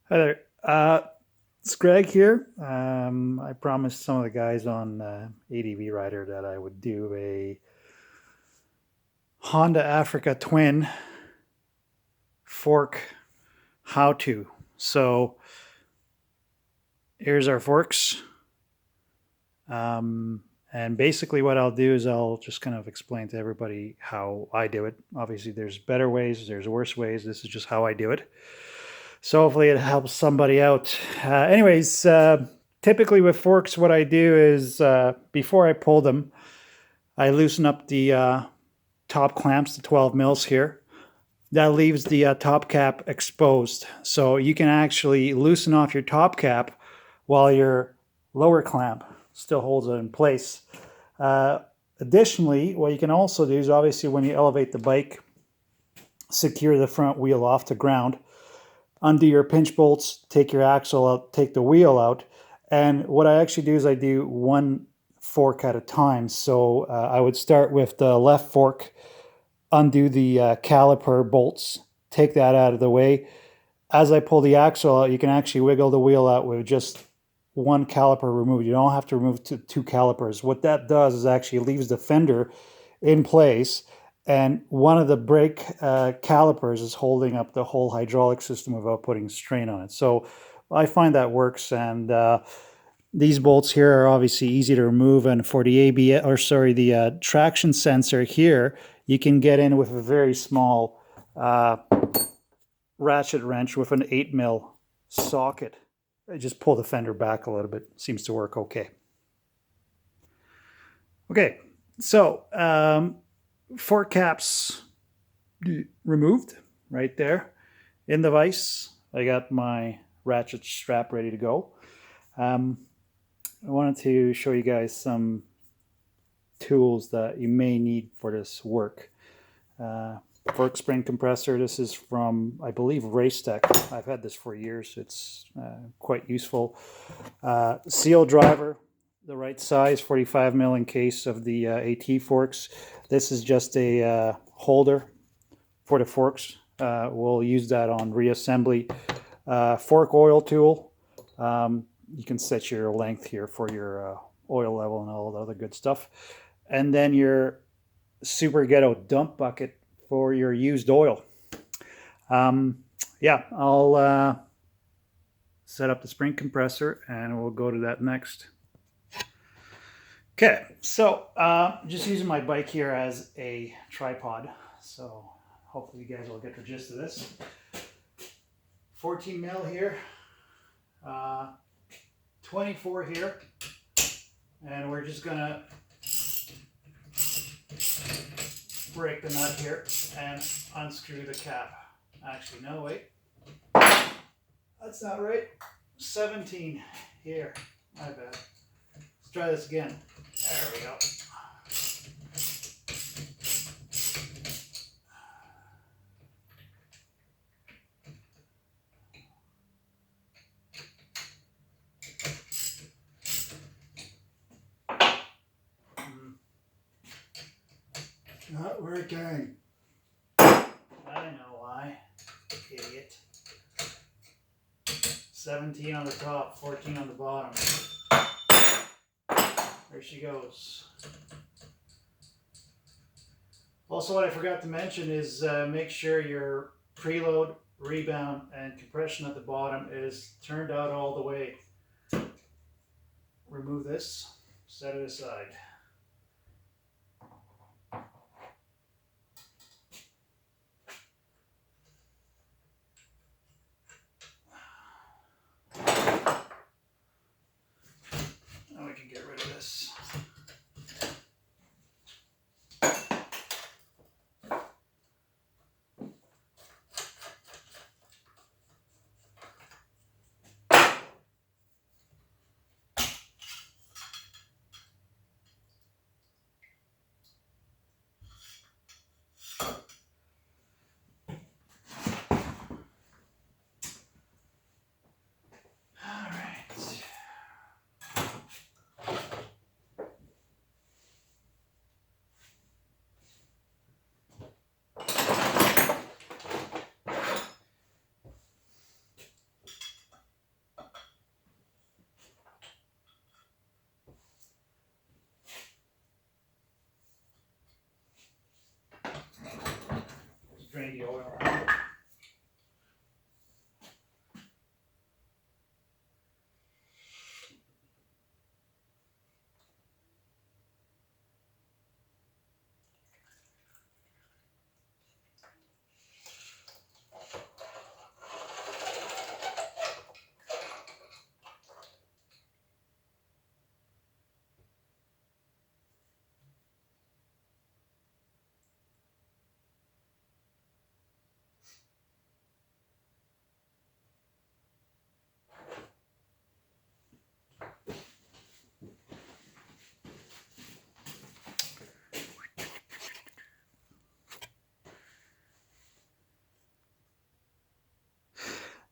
Hi there. It's Greg here. I promised some of the guys on ADV Rider that I would do a Honda Africa Twin fork how to. So here's our forks. Um, and basically, what I'll do is I'll just kind of explain to everybody how I do it. Obviously, there's better ways, there's worse ways. This is just how I do it. So hopefully it helps somebody out. Typically with forks, what I do is before I pull them, I loosen up the top clamps, the 12 mils here. That leaves the top cap exposed. So you can actually loosen off your top cap while your lower clamp still holds it in place. Uh, Additionally, what you can also do is obviously when you elevate the bike, secure the front wheel off the ground, undo your pinch bolts, take your axle out, take the wheel out. And what I actually do is I do one fork at a time. So I would start with the left fork, undo the caliper bolts, take that out of the way. As I pull the axle out, you can actually wiggle the wheel out with just one caliper removed. You don't have to remove two calipers. What that does is actually leaves the fender in place, and one of the brake calipers is holding up the whole hydraulic system without putting strain on it. So I find that works, and these bolts here are obviously easy to remove. And for the the traction sensor here, you can get in with a very small ratchet wrench with an 8 mil socket. I just pull the fender back a little bit. Seems to work okay. Okay, so fork caps removed right there in the vise. I got my ratchet strap ready to go. I wanted to show you guys some tools that you may need for this work. Fork spring compressor. This is from, I believe, Racetech. I've had this for years. It's quite useful. Seal driver, the right size, 45 mil in case of the AT forks. This is just a holder for the forks. We'll use that on reassembly. Fork oil tool. You can set your length here for your oil level and all the other good stuff. And then your Super Ghetto dump bucket for your used oil. Yeah, I'll set up the spring compressor and we'll go to that next. Okay, so just using my bike here as a tripod. So hopefully you guys will get the gist of this. 14 mil here, 24 here, and we're just gonna break the nut here and unscrew the cap. Actually, no, wait. That's not right. 17 here. My bad. Let's try this again. There we go. Not working. I know why. Idiot. 17 on the top, 14 on the bottom. There she goes. Also, what I forgot to mention is make sure your preload, rebound, and compression at the bottom is turned out all the way. Remove this, set it aside. Now we can get rid of this.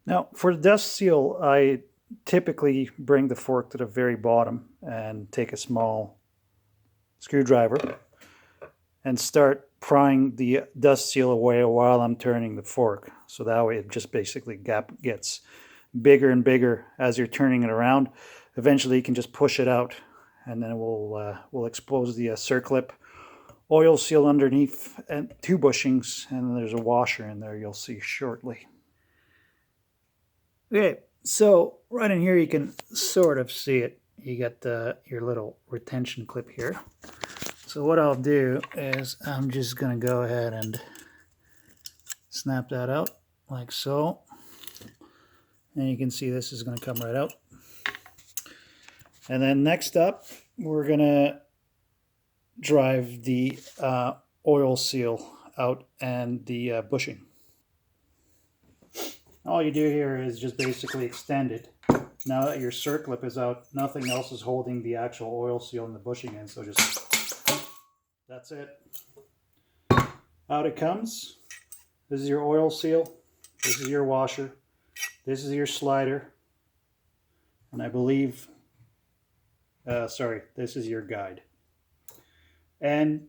Now, for the dust seal, I typically bring the fork to the very bottom and take a small screwdriver and start prying the dust seal away while I'm turning the fork. So that way it just basically gets bigger and bigger as you're turning it around. Eventually you can just push it out, and then we'll expose the circlip oil seal underneath and 2 bushings, and there's a washer in there you'll see shortly. Okay, so right in here you can sort of see it. You got your little retention clip here. So what I'll do is I'm just going to go ahead and snap that out like so. And you can see this is going to come right out. And then next up, we're going to drive the oil seal out and the bushing. All you do here is just basically extend it. Now that your circlip is out, nothing else is holding the actual oil seal and the bushing in, so just, that's it. Out it comes. This is your oil seal. This is your washer. This is your slider. And I believe, this is your guide. And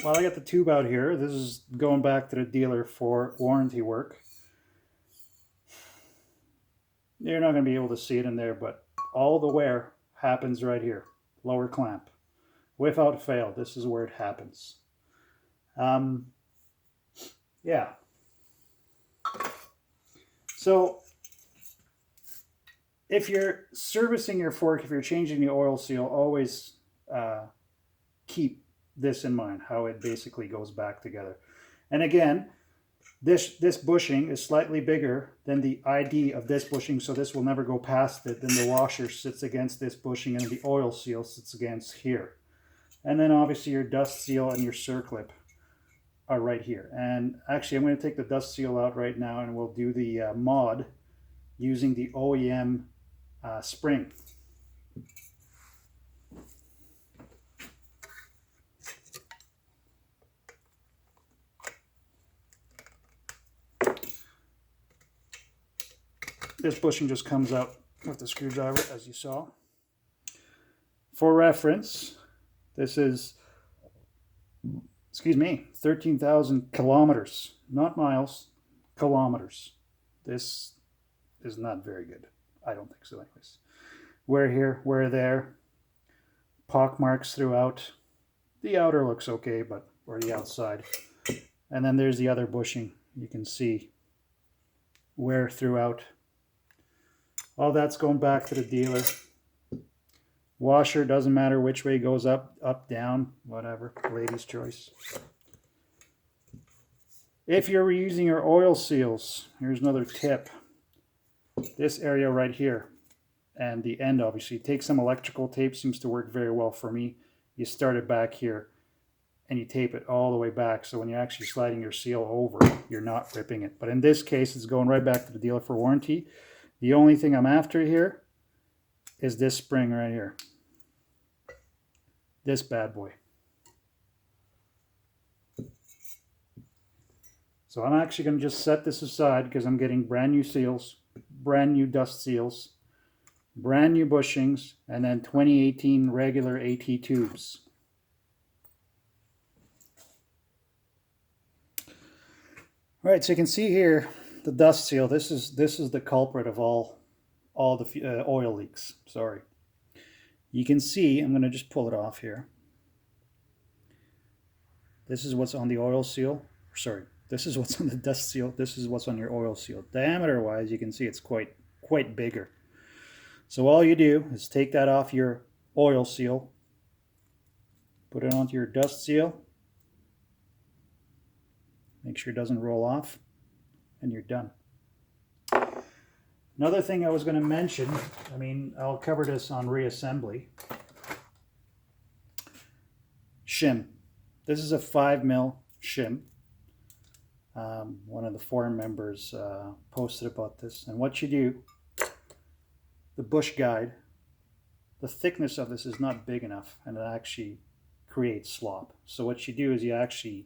while I got the tube out here, this is going back to the dealer for warranty work. You're not going to be able to see it in there, but all the wear happens right here. Lower clamp. Without fail, this is where it happens. Yeah. So if you're servicing your fork, if you're changing the oil seal, always keep this in mind, how it basically goes back together. And again, this bushing is slightly bigger than the ID of this bushing, so this will never go past it. Then the washer sits against this bushing, and the oil seal sits against here. And then obviously your dust seal and your circlip are right here. And actually I'm going to take the dust seal out right now, and we'll do the mod using the OEM spring. This bushing just comes out with the screwdriver, as you saw. For reference, this is, 13,000 kilometers, not miles, kilometers. This is not very good. I don't think so anyways. Wear here, wear there, pock marks throughout. The outer looks okay, but, or the outside. And then there's the other bushing. You can see wear throughout. All that's going back to the dealer. Washer, doesn't matter which way it goes, up, down, whatever, lady's choice. If you're reusing your oil seals, here's another tip. This area right here and the end, obviously, take some electrical tape, seems to work very well for me. You start it back here and you tape it all the way back, so when you're actually sliding your seal over, you're not ripping it. But in this case, it's going right back to the dealer for warranty. The only thing I'm after here is this spring right here. This bad boy. So I'm actually going to just set this aside because I'm getting brand new seals, brand new dust seals, brand new bushings, and then 2018 regular AT tubes. All right, so you can see here the dust seal. This is the culprit of all the oil leaks. Sorry. You can see, I'm going to just pull it off here. This is what's on the oil seal. Sorry, this is what's on the dust seal. This is what's on your oil seal. Diameter-wise, you can see it's quite bigger. So all you do is take that off your oil seal, put it onto your dust seal, make sure it doesn't roll off, and you're done. Another thing I was going to mention, I mean, I'll cover this on reassembly. Shim. This is a 5mm shim. One of the forum members posted about this. And what you do, the bush guide, the thickness of this is not big enough, and it actually creates slop. So what you do is you actually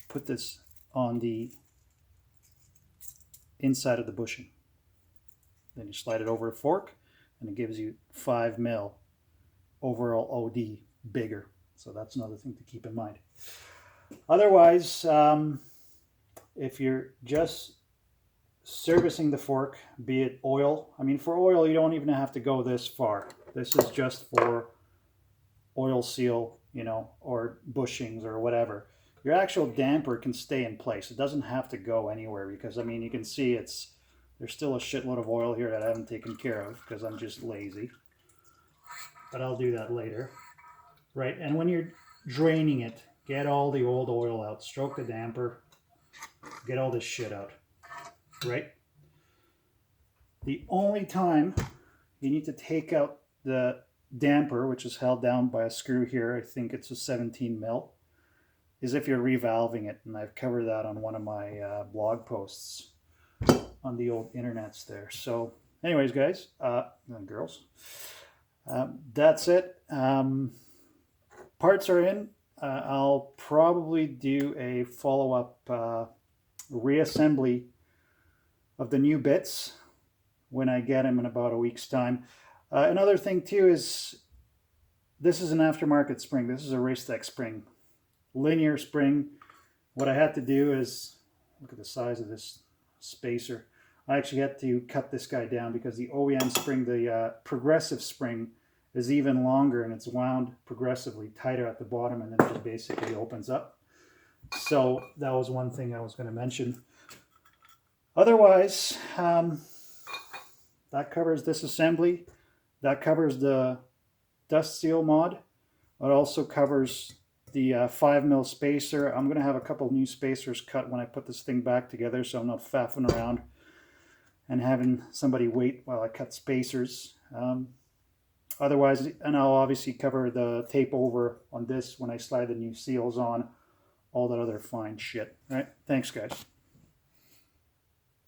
put this on the inside of the bushing. Then you slide it over a fork, and it gives you 5 mil overall OD bigger. So that's another thing to keep in mind. Otherwise, if you're just servicing the fork, be it oil, I mean, for oil, you don't even have to go this far. This is just for oil seal, you know, or bushings or whatever. Your actual damper can stay in place. It doesn't have to go anywhere because, I mean, you can see there's still a shitload of oil here that I haven't taken care of because I'm just lazy. But I'll do that later. Right, and when you're draining it, get all the old oil out. Stroke the damper. Get all this shit out. Right? The only time you need to take out the damper, which is held down by a screw here, I think it's a 17 mil, is if you're revalving it. And I've covered that on one of my blog posts on the old internets there. So anyways, guys, and girls, that's it. Parts are in. I'll probably do a follow-up reassembly of the new bits when I get them in about a week's time. Another thing too is this is an aftermarket spring. This is a Racetech spring, linear spring. What I had to do is, look at the size of this spacer. I actually had to cut this guy down because the OEM spring, the progressive spring, is even longer and it's wound progressively tighter at the bottom, and then it just basically opens up. So that was one thing I was going to mention. Otherwise, that covers this assembly. That covers the dust seal mod. It also covers the 5 mil spacer. I'm going to have a couple new spacers cut when I put this thing back together, so I'm not faffing around and having somebody wait while I cut spacers. Otherwise, and I'll obviously cover the tape over on this when I slide the new seals on, all that other fine shit. All right, thanks guys.